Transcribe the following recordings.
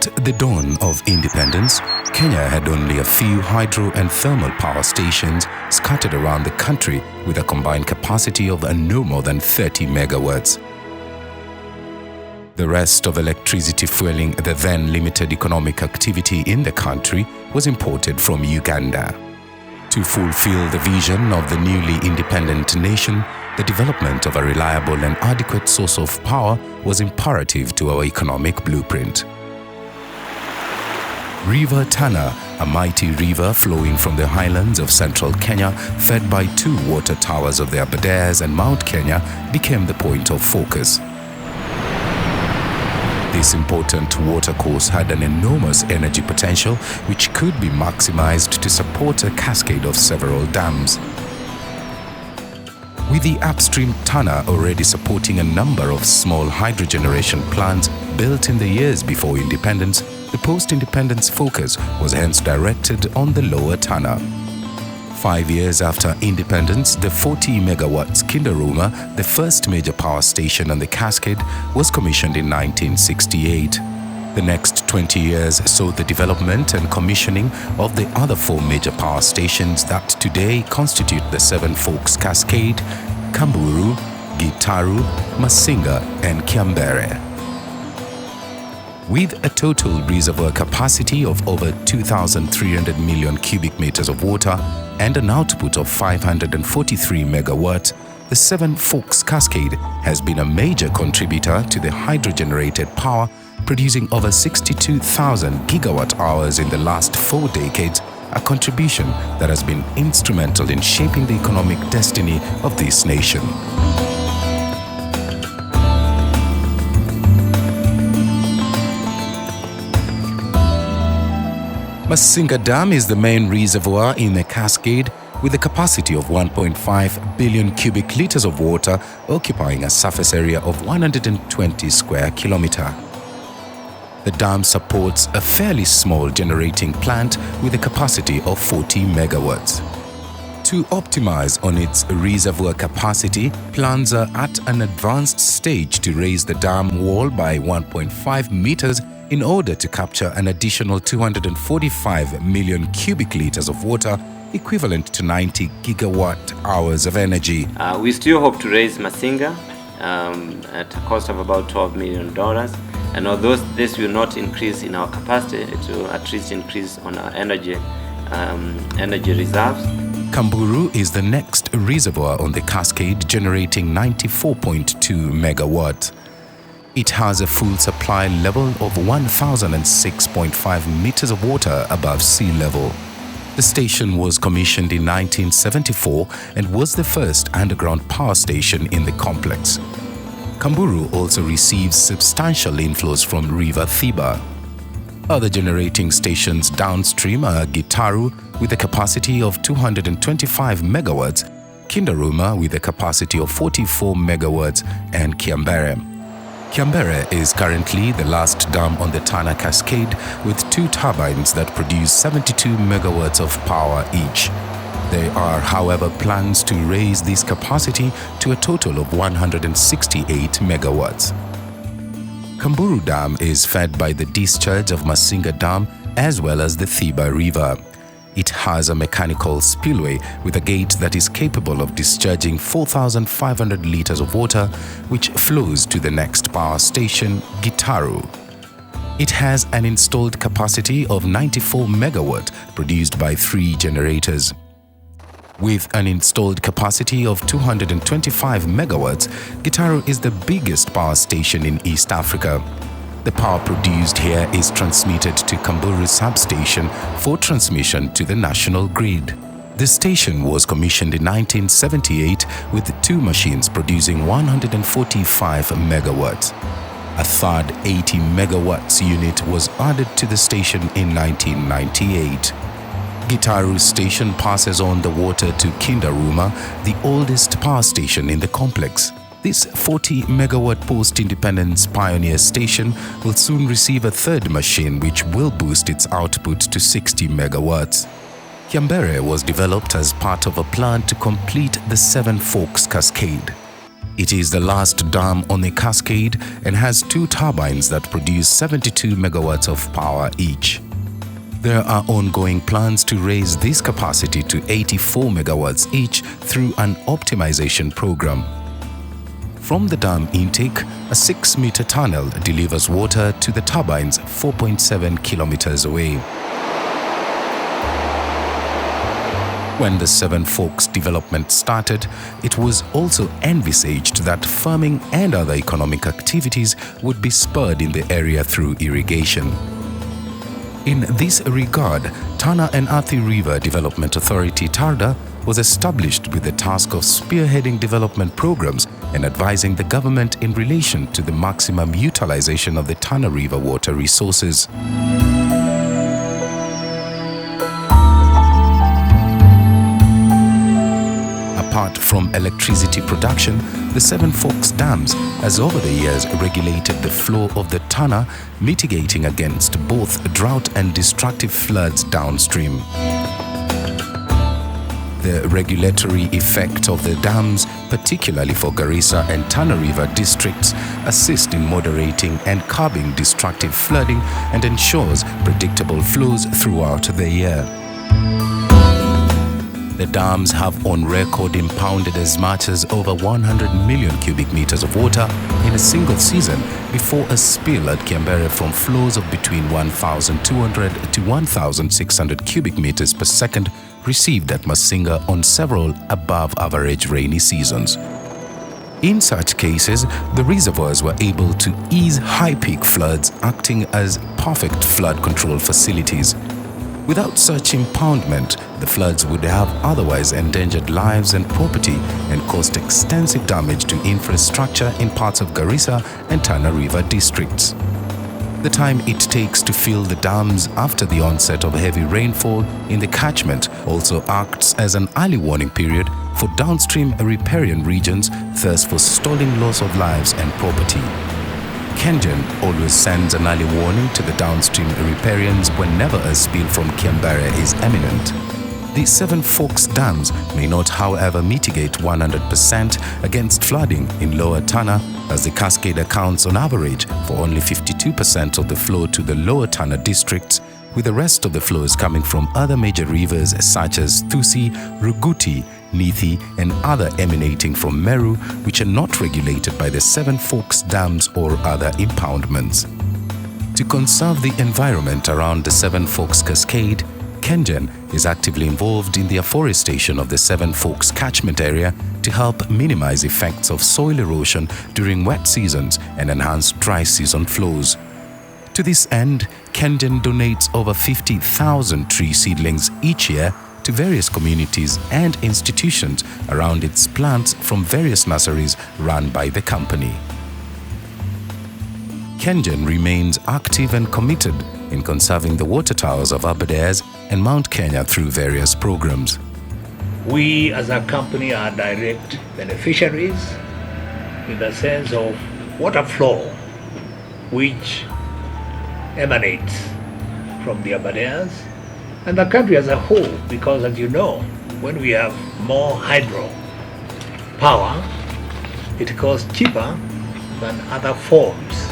At the dawn of independence, Kenya had only a few hydro and thermal power stations scattered around the country with a combined capacity of no more than 30 megawatts. The rest of electricity fueling the then limited economic activity in the country was imported from Uganda. To fulfill the vision of the newly independent nation, the development of a reliable and adequate source of power was imperative to our economic blueprint. River Tana, a mighty river flowing from the highlands of central Kenya, fed by two water towers of the Aberdares and Mount Kenya, became the point of focus. This important watercourse had an enormous energy potential which could be maximized to support a cascade of several dams. With the upstream Tana already supporting a number of small hydrogeneration plants built in the years before independence, the post-independence focus was hence directed on the lower Tana. 5 years after independence, the 40 megawatts Kindaruma, the first major power station on the cascade, was commissioned in 1968. The next 20 years saw the development and commissioning of the other 4 major power stations that today constitute the Seven Forks Cascade: Kamburu, Gitaru, Masinga, and Kiambere. With a total reservoir capacity of over 2,300 million cubic meters of water and an output of 543 megawatts, the Seven Forks Cascade has been a major contributor to the hydro-generated power, producing over 62,000 gigawatt-hours in the last 4 decades, a contribution that has been instrumental in shaping the economic destiny of this nation. Masinga Dam is the main reservoir in the cascade with a capacity of 1.5 billion cubic liters of water, occupying a surface area of 120 square kilometers. The dam supports a fairly small generating plant with a capacity of 40 megawatts. To optimize on its reservoir capacity, plans are at an advanced stage to raise the dam wall by 1.5 meters in order to capture an additional 245 million cubic liters of water, equivalent to 90 gigawatt hours of energy. We still hope to raise Masinga at a cost of about $12 million. And although this will not increase in our capacity, it will at least increase on our energy reserves. Kamburu is the next reservoir on the cascade, generating 94.2 megawatts. It has a full supply level of 1,006.5 meters of water above sea level. The station was commissioned in 1974 and was the first underground power station in the complex. Kamburu also receives substantial inflows from River Thiba. Other generating stations downstream are Gitaru with a capacity of 225 megawatts, Kindaruma with a capacity of 44 megawatts, and Kiambere. Kiambere is currently the last dam on the Tana Cascade with 2 turbines that produce 72 megawatts of power each. There are, however, plans to raise this capacity to a total of 168 megawatts. Kamburu Dam is fed by the discharge of Masinga Dam as well as the Thiba River. It has a mechanical spillway with a gate that is capable of discharging 4,500 liters of water, which flows to the next power station, Gitaru. It has an installed capacity of 94 megawatt produced by 3 generators. With an installed capacity of 225 megawatts, Gitaru is the biggest power station in East Africa. The power produced here is transmitted to Kamburu substation for transmission to the national grid. The station was commissioned in 1978 with 2 machines producing 145 megawatts. A third 80 megawatts unit was added to the station in 1998. Gitaru station passes on the water to Kindaruma, the oldest power station in the complex. This 40 megawatt post-independence pioneer station will soon receive a third machine which will boost its output to 60 megawatts. Kiambere was developed as part of a plan to complete the Seven Forks Cascade. It is the last dam on the cascade and has 2 turbines that produce 72 megawatts of power each. There are ongoing plans to raise this capacity to 84 megawatts each through an optimization program. From the dam intake, a 6-meter tunnel delivers water to the turbines 4.7 kilometers away. When the Seven Forks development started, it was also envisaged that farming and other economic activities would be spurred in the area through irrigation. In this regard, Tana and Athi River Development Authority (TARDA) was established with the task of spearheading development programs and advising the government in relation to the maximum utilization of the Tana River water resources. Apart from electricity production, the Seven Forks dams has over the years regulated the flow of the Tana, mitigating against both drought and destructive floods downstream. The regulatory effect of the dams, particularly for Garissa and Tana River districts, assist in moderating and curbing destructive flooding and ensures predictable flows throughout the year. The dams have on record impounded as much as over 100 million cubic meters of water in a single season before a spill at Kiambere from flows of between 1,200 to 1,600 cubic meters per second received at Masinga on several above-average rainy seasons. In such cases, the reservoirs were able to ease high-peak floods, acting as perfect flood control facilities. Without such impoundment, the floods would have otherwise endangered lives and property and caused extensive damage to infrastructure in parts of Garissa and Tana River districts. The time it takes to fill the dams after the onset of heavy rainfall in the catchment also acts as an early warning period for downstream riparian regions, thus forestalling loss of lives and property. Kengen always sends an early warning to the downstream riparians whenever a spill from Kiambere is imminent. The Seven Forks dams may not, however, mitigate 100% against flooding in Lower Tana, as the cascade accounts on average for only 52% of the flow to the Lower Tana districts, with the rest of the flows coming from other major rivers such as Thusi, Ruguti, Nithi and other emanating from Meru, which are not regulated by the Seven Forks dams or other impoundments. To conserve the environment around the Seven Forks cascade, Kengen is actively involved in the afforestation of the Seven Forks catchment area to help minimize effects of soil erosion during wet seasons and enhance dry season flows. To this end, Kengen donates over 50,000 tree seedlings each year to various communities and institutions around its plants from various nurseries run by the company. Kengen remains active and committed in conserving the water towers of Aberdares and Mount Kenya through various programs. We as a company are direct beneficiaries in the sense of water flow which emanates from the Aberdares and the country as a whole, because as you know, when we have more hydro power, it costs cheaper than other forms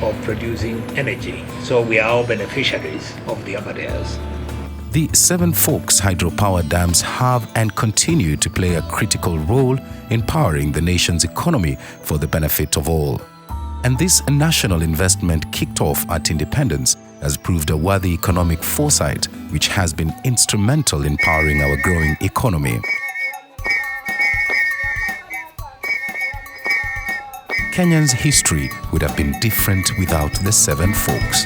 of producing energy. So we are all beneficiaries of the Aberdares. The Seven Forks hydropower dams have and continue to play a critical role in powering the nation's economy for the benefit of all. And this national investment kicked off at independence has proved a worthy economic foresight which has been instrumental in powering our growing economy. Kenya's history would have been different without the Seven Forks.